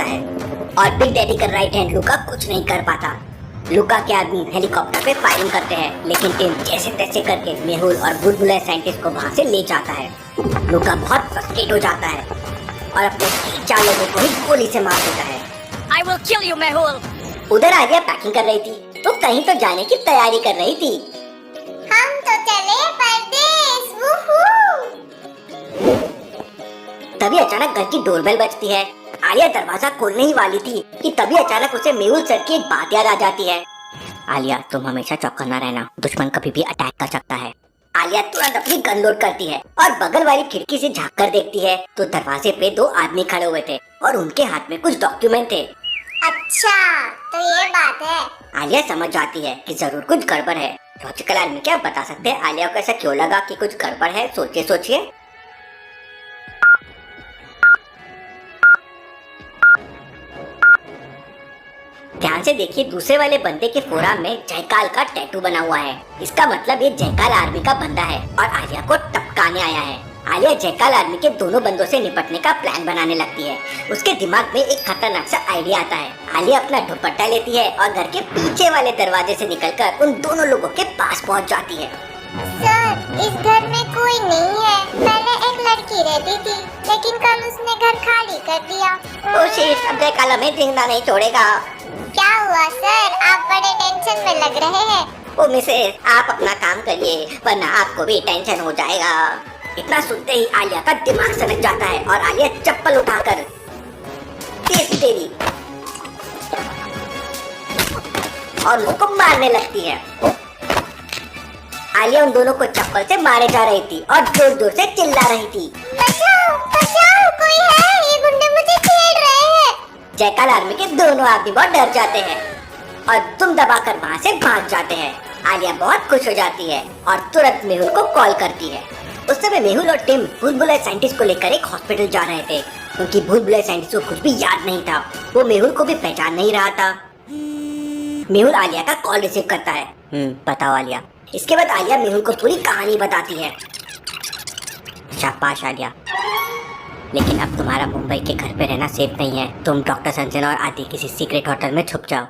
जाता है और बिग डैडी का राइट हैंड लुका कुछ नहीं कर पाता। लुका के आदमी हेलीकॉप्टर पे फायरिंग करते हैं, लेकिन टिम जैसे तैसे करके मेहुल और बुलबुला साइंटिस्ट को वहाँ से ले जाता है। लुका बहुत फ्रस्ट्रेट हो जाता है और अपने 4 लोगों को ही गोली से मार देता है। I will kill you, Mehul. उधर आलिया पैकिंग कर रही थी, तो कहीं तो जाने की तैयारी कर रही थी। हम तो चले परदेस, वूहू। तभी अचानक घर की डोरबेल बजती है। आलिया दरवाजा खोलने ही वाली थी कि तभी अचानक उसे मेहुल सर की एक बात याद आ जाती है। आलिया, तुम हमेशा चौकन्ना रहना, दुश्मन कभी भी अटैक कर सकता है। आलिया तुरंत अपनी गन लोड करती है और बगल वाली खिड़की से झांक कर देखती है तो दरवाजे पे 2 आदमी खड़े हुए थे और उनके हाथ में कुछ डॉक्यूमेंट थे। अच्छा, तो ये बात है। आलिया समझ जाती है कि जरूर कुछ गड़बड़ है। लॉजिकल आदमी क्या बता सकते हैं आलिया को ऐसा क्यों लगा कि कुछ गड़बड़ है? सोचिए सोचिए। ध्यान से देखिए, दूसरे वाले बंदे के फोराम में जयकाल का टैटू बना हुआ है। इसका मतलब ये जयकाल आर्मी का बंदा है और आलिया को टपकाने आया है। आलिया जयकाल आर्मी के दोनों बंदों से निपटने का प्लान बनाने लगती है। उसके दिमाग में एक खतरनाक सा आइडिया आता है। आलिया अपना दुपट्टा लेती है और घर के पीछे वाले दरवाजे से निकलकर उन दोनों लोगों के पास पहुंच जाती है। सर, इस घर में कोई नहीं है। पहले एक लड़की रहती थी, लेकिन कल उसने घर खाली कर दिया। ओ शिट, अब जयकाल हमें जिंदा नहीं छोड़ेगा। क्या हुआ सर? आप बड़े टेंशन में लग रहे हैं। ओ मिसेस, आप अपना काम करिए वरना आपको भी टेंशन हो जाएगा। इतना सुनते ही आलिया का दिमाग सनक जाता है और आलिया चप्पल उठाकर तेरी और उनको मारने लगती है। आलिया उन दोनों को चप्पल से मारे जा रही थी और जोर जोर से चिल्ला रही थी, बचाओ बचाओ, कोई है, ये गुंडे मुझे छेड़ रहे हैं। जयकाल आर्मी के दोनों आदमी बहुत डर जाते हैं और तुम दबाकर वहाँ से भाग जाते हैं। आलिया बहुत खुश हो जाती है और तुरंत मेहुल को कॉल करती है। उस समय मेहुल और टिम बुलबुला साइंटिस्ट को लेकर एक हॉस्पिटल जा रहे थे, क्योंकि बुलबुला साइंटिस्ट को कुछ भी याद नहीं था। वो मेहुल को भी पहचान नहीं रहा था। मेहुल आलिया का कॉल रिसीव करता है। बताओ आलिया। इसके बाद आलिया मेहुल को पूरी कहानी बताती है। शाबाश आलिया, लेकिन अब तुम्हारा मुंबई के घर पे रहना सेफ नहीं है। तुम डॉक्टर संजना और आदि किसी सीक्रेट होटल में छुप जाओ।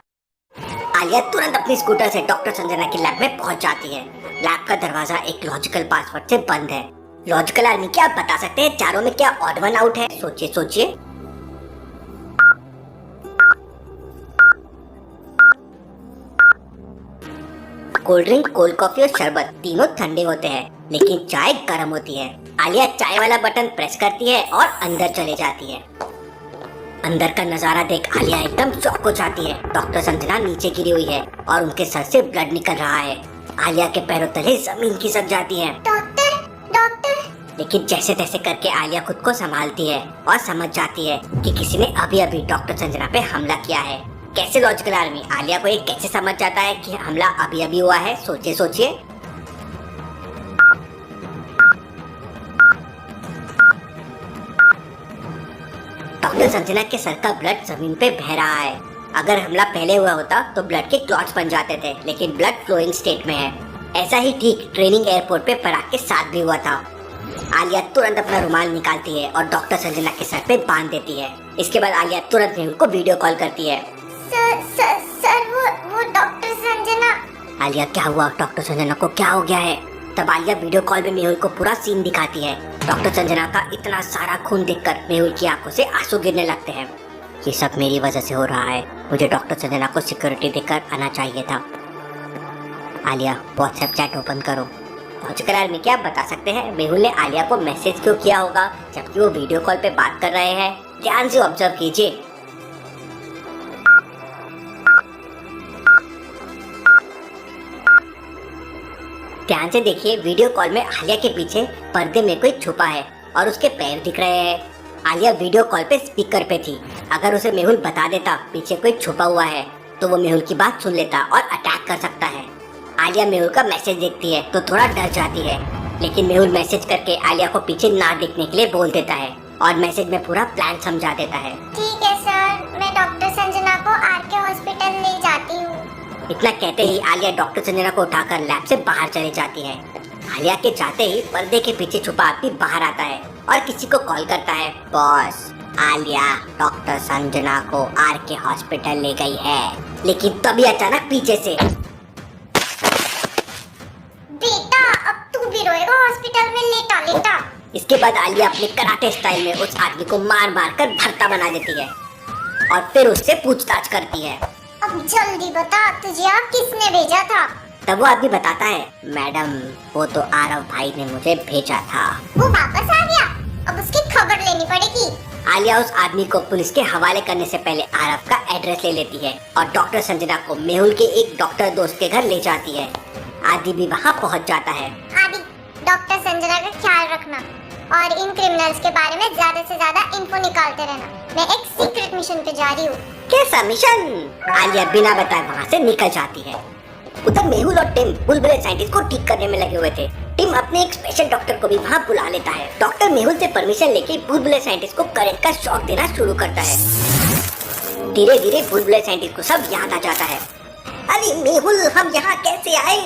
आलिया तुरंत अपनी स्कूटर से डॉक्टर संजना की लैब में पहुंच जाती है। लैब का दरवाजा एक लॉजिकल पासवर्ड से बंद है। लॉजिकल आर्मी, क्या आप बता सकते हैं चारों में क्या ऑड वन आउट है? सोचिए सोचिए। कोल्ड ड्रिंक, कोल्ड कॉफी और शरबत तीनों ठंडे होते हैं, लेकिन चाय गर्म होती है। आलिया चाय वाला बटन प्रेस करती है और अंदर चले जाती है। अंदर का नजारा देख आलिया एकदम शॉक हो जाती है। डॉक्टर संजना नीचे गिरी हुई है और उनके सर से ब्लड निकल रहा है। आलिया के पैरों तले जमीन खिसक जाती है। Doctor doctor. लेकिन जैसे तैसे करके आलिया खुद को संभालती है और समझ जाती है कि किसी ने अभी अभी डॉक्टर संजना पे हमला किया है। कैसे लॉजिकल आर्मी, आलिया को ये कैसे समझ जाता है कि हमला अभी अभी हुआ है? सोचिए सोचिए। डॉक्टर संजना के सर का ब्लड जमीन पे बह रहा है। अगर हमला पहले हुआ होता तो ब्लड के क्लॉट्स बन जाते थे, लेकिन ब्लड फ्लोइंग स्टेट में है। ऐसा ही ठीक ट्रेनिंग एयरपोर्ट पे पराग के साथ भी हुआ था। आलिया तुरंत अपना रुमाल निकालती है और डॉक्टर संजना के सर पे बांध देती है। इसके बाद आलिया तुरंत मेहुल को वीडियो कॉल करती है। सर वो डॉक्टर संजना। आलिया, क्या हुआ? डॉक्टर संजना को क्या हो गया है? तब आलिया वीडियो कॉल में मेहुल को पूरा सीन दिखाती है। डॉक्टर संजना का इतना सारा खून देखकर मेहुल की आंखों से आंसू गिरने लगते हैं। ये सब मेरी वजह से हो रहा है। मुझे डॉक्टर संजना को सिक्योरिटी देकर आना चाहिए था। आलिया, व्हाट्सएप चैट ओपन करो। लॉजिकल आर्मी, क्या आप बता सकते हैं मेहुल ने आलिया को मैसेज क्यों किया होगा जबकि वो वीडियो कॉल पे बात कर रहे हैं? ध्यान से ऑब्जर्व कीजिए। ध्यान से देखिए, वीडियो कॉल में आलिया के पीछे पर्दे में कोई छुपा है और उसके पैर दिख रहे हैं। आलिया वीडियो कॉल पे स्पीकर पे थी। अगर उसे मेहुल बता देता पीछे कोई छुपा हुआ है तो वो मेहुल की बात सुन लेता और अटैक कर सकता है। आलिया मेहुल का मैसेज देखती है तो थोड़ा डर जाती है, लेकिन मेहुल मैसेज करके आलिया को पीछे ना देखने के लिए बोल देता है और मैसेज में पूरा प्लान समझा देता है। ठीक है सर, मैं डॉक्टर संजना को आरके हॉस्पिटल ले जाती हूँ। इतना कहते ही आलिया डॉक्टर संजना को उठाकर लैब से बाहर चली जाती है। आलिया के जाते ही पर्दे के पीछे छुपा आदमी बाहर आता है और किसी को कॉल करता है। बॉस, आलिया डॉक्टर संजना को आर के हॉस्पिटल ले गई है, लेकिन तभी अचानक पीछे से। बेटा अब तू भी रोएगा हॉस्पिटल में लेटा लेटा। इसके बाद आलिया अपने कराटे स्टाइल में उस आदमी को मार मार कर भरता बना देती है और फिर उससे पूछताछ करती है। अब जल्दी बता, तुझे यहाँ किसने भेजा था? तब वो आदमी बताता है, मैडम वो तो आरव भाई ने मुझे भेजा था। वो वापस आ गया, अब उसकी खबर लेनी पड़ेगी। आलिया उस आदमी को पुलिस के हवाले करने से पहले आरव का एड्रेस ले लेती है और डॉक्टर संजना को मेहुल के एक डॉक्टर दोस्त के घर ले जाती है। आदि भी वहाँ पहुँच जाता है। आदि, डॉक्टर संजना का ख्याल रखना और इन क्रिमिनल्स के बारे में ज्यादा से ज्यादा इन्फो निकालते रहना। मैं एक सीक्रेट मिशन पे जा रही हूँ। कैसा मिशन? आलिया बिना बताए वहाँ से निकल जाती है। उधर मेहुल और टिम बुलबुले साइंटिस्ट को ठीक करने में लगे हुए थे। टिम अपने एक स्पेशल डॉक्टर को भी वहाँ बुला लेता है। डॉक्टर मेहुल से परमिशन लेके बुलबुले साइंटिस्ट को करंट का शॉक देना शुरू करता है। धीरे धीरे बुलबुले साइंटिस्ट को सब याद आ जाता है। अरे मेहुल, हम यहाँ कैसे आए?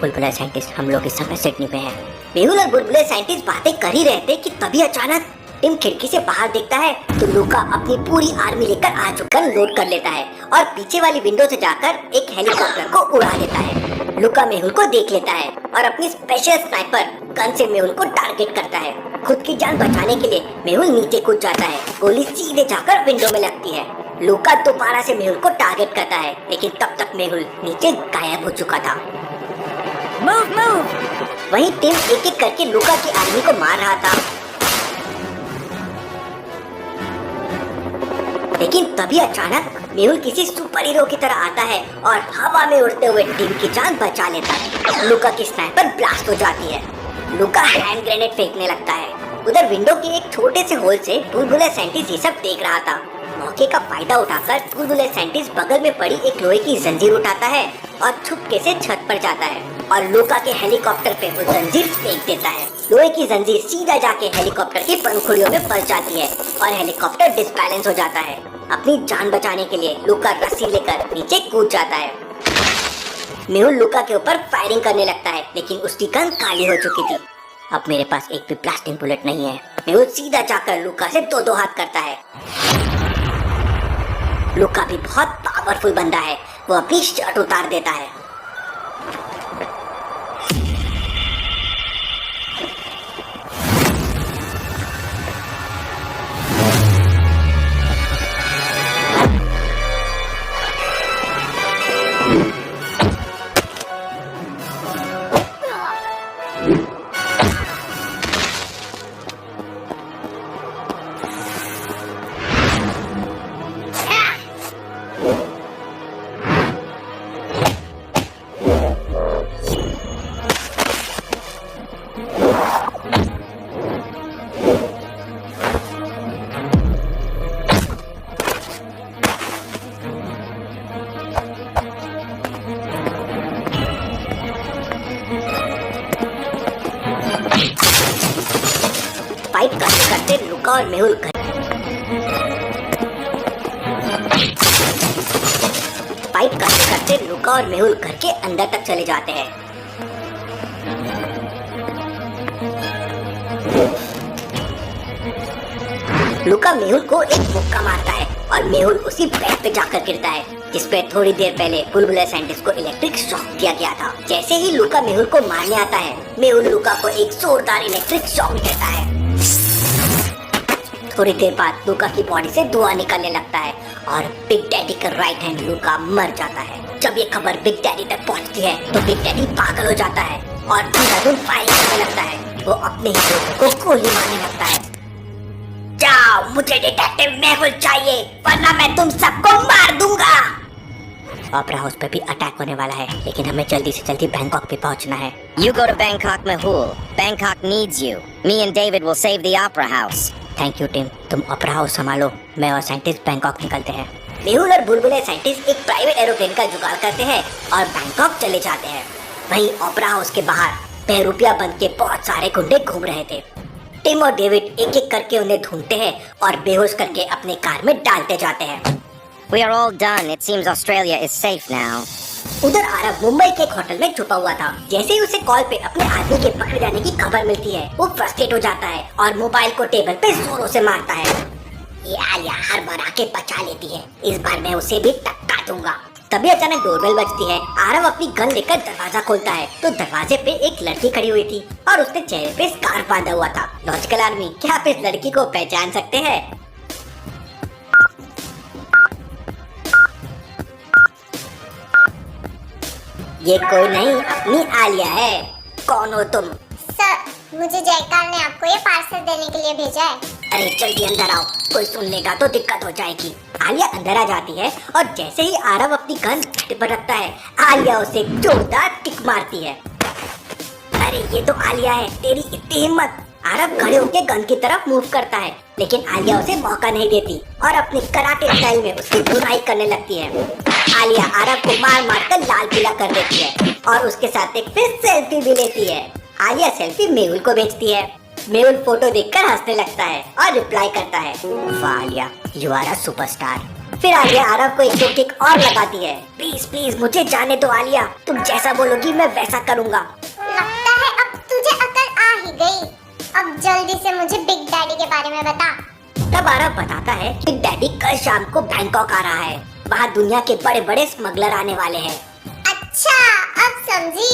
बुलबुले साइंटिस्ट, हम लोग इस समय सिडनी में हैं। मेहुल और बुलबुले साइंटिस्ट बातें कर ही रहे थे कि तभी अचानक टिम खिड़की से बाहर देखता है तो लूका अपनी पूरी आर्मी लेकर आ चुका लोड कर लेता है और पीछे वाली विंडो से जाकर एक हेलीकॉप्टर को उड़ा देता है। लूका मेहुल को देख लेता है और अपनी स्पेशल स्नाइपर गन से मेहुल को टारगेट करता है। खुद की जान बचाने के लिए मेहुल नीचे कूद जाता है। गोली सीधे जाकर विंडो में लगती है। लूका दोबारा से मेहुल को टारगेट करता है, लेकिन तब तक मेहुल नीचे गायब हो चुका था। Move, move! वहीं टिम एक एक करके लूका की आर्मी को मार रहा था, लेकिन तभी अचानक मेहुल किसी सुपर हीरो की तरह आता है और हवा में उड़ते हुए टिम की जान बचा लेता है। लूका की स्नाइपर ब्लास्ट हो जाती है। लूका हैंड ग्रेनेड फेंकने लगता है। उधर विंडो के एक छोटे से होल से बुलबुले साइंटिस्ट ये सब देख रहा था। मौके का फायदा उठाकर बुलबुले साइंटिस्ट बगल में पड़ी एक लोहे की जंजीर उठाता है और छुपके से छत पर जाता है और लूका के हेलीकॉप्टर पे वो जंजीर फेंक देता है। लोहे की जंजीर सीधा जाके हेलीकॉप्टर की पंखुड़ियों में फंस जाती है और हेलीकॉप्टर डिसबैलेंस हो जाता है। अपनी जान बचाने के लिए लूका रस्सी लेकर नीचे कूद जाता है। मेहुल लूका के ऊपर फायरिंग करने लगता है, लेकिन उसकी गन खाली हो चुकी थी। अब मेरे पास एक भी ब्लास्टिंग बुलेट नहीं है। मेहुल सीधा जाकर लूका से दो हाथ करता है। लूका भी बहुत पावरफुल बंदा है। वो अपनी शर्ट उतार देता है। फाइट करते करते लूका और मेहुल घर के अंदर तक चले जाते हैं। लूका मेहुल को एक मुक्का मारता है और मेहुल उसी बेड पे जाकर गिरता है जिसपे थोड़ी देर पहले बुलबुले साइंटिस्ट को इलेक्ट्रिक शॉक दिया गया था। जैसे ही लूका मेहुल को मारने आता है, मेहुल लूका को एक जोरदार इलेक्ट्रिक शॉक देता है। थोड़ी देर बाद लूका की बॉडी से धुआं निकलने लगता है और बिग डैडी का राइट हैंड लूका मर जाता है। जब ये खबर बिग डैडी तक पहुंचती है तो बिग डैडी पागल हो जाता है और अंधाधुंध फायरिंग करने लगता है। वो अपने ही लोगों को गोली मारने लगता है। जाओ, मुझे डिटेक्टिव मेहुल चाहिए वरना मैं तुम सबको मार दूंगा। ओपेरा हाउस पे भी अटैक होने वाला है, लेकिन हमें जल्दी से जल्दी बैंकॉक पे पहुंचना है। You go to Bangkok, Mehul. Bangkok needs you. Me and David will save the Opera House. Thank you team, तुम ओपेरा हाउस संभालो। मैं और साइंटिस्ट बैंकॉक निकलते हैं। मेहुल और बुलबुले साइंटिस्ट एक प्राइवेट एरोप्लेन का जुगाड़ करते हैं और बैंकॉक चले जाते हैं। वहीं ओपेरा हाउस के बाहर बहरूपिया बन के बहुत सारे गुंडे घूम रहे थे। टिम और डेविड एक एक करके उन्हें ढूंढते हैं और बेहोश करके अपने कार में डालते जाते हैं। We are all done. It seems Australia is safe now. उधर आरव मुंबई के एक होटल में छुपा हुआ था। जैसे ही उसे कॉल पे अपने आदमी के पकड़े जाने की खबर मिलती है, वो फ्रस्ट्रेट हो जाता है और मोबाइल को टेबल पे जोरों से मारता है। ये आलिया हर बार आके बचा लेती है, इस बार मैं उसे भी टक्का दूंगा। तभी अचानक डोरबेल बजती है। आरव अपनी गन लेकर दरवाजा खोलता है तो दरवाजे पे एक लड़की खड़ी हुई थी और उसने चेहरे पे स्कार्फ बांधा हुआ था। लॉजिकल आर्मी, क्या आप इस लड़की को पहचान सकते हैं? ये कोई नहीं, अपनी आलिया है। कौन हो तुम? सर, मुझे जयकाल ने आपको ये पार्सल देने के लिए भेजा है। अरे जल्दी अंदर आओ, कोई सुन लेगा तो दिक्कत हो जाएगी। आलिया अंदर आ जाती है और जैसे ही आरव अपनी गन छाती पर रखता है, आलिया उसे जोरदार किक मारती है। अरे ये तो आलिया है, तेरी इतनी हिम्मत! आरव खड़े होकर गन की तरफ मूव करता है, लेकिन आलिया उसे मौका नहीं देती और अपने कराटे स्टाइल में उसकी धुनाई करने लगती है। आलिया आरव को मार मार कर लाल पीला कर देती है और उसके साथ एक फिर सेल्फी भी लेती है। आलिया सेल्फी मेहुल को भेजती है। मेहुल फोटो देखकर हंसने लगता है और रिप्लाई करता है, वाह Alia, you are a superstar. फिर आलिया आरव को एक दो किक और लगाती है। प्लीज प्लीज मुझे जाने दो आलिया, तुम जैसा बोलोगी मैं वैसा करूँगा। लगता है अब तुझे अकल आ ही गई। अब जल्दी से मुझे बिग डैडी के बारे में बता। तब आरव बताता है कि डैडी कल शाम को बैंकॉक आ रहा है, वहाँ दुनिया के बड़े बड़े स्मगलर आने वाले हैं। अच्छा, अब समझी।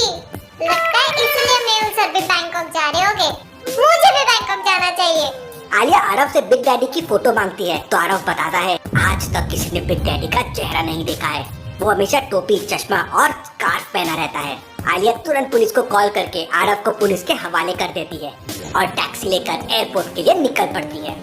लगता है इसलिए मेहुल सर भी बैंकॉक जा रहे होंगे। मुझे भी बैंकॉक जाना चाहिए। आलिया आरव से बिग डैडी की फोटो मांगती है तो आरव बताता है, आज तक किसी ने बिग डैडी का चेहरा नहीं देखा है। वो हमेशा टोपी, चश्मा और स्कार्फ पहना रहता है। आलिया तुरंत पुलिस को कॉल करके आरव को पुलिस के हवाले कर देती है और टैक्सी लेकर एयरपोर्ट के लिए निकल पड़ती है।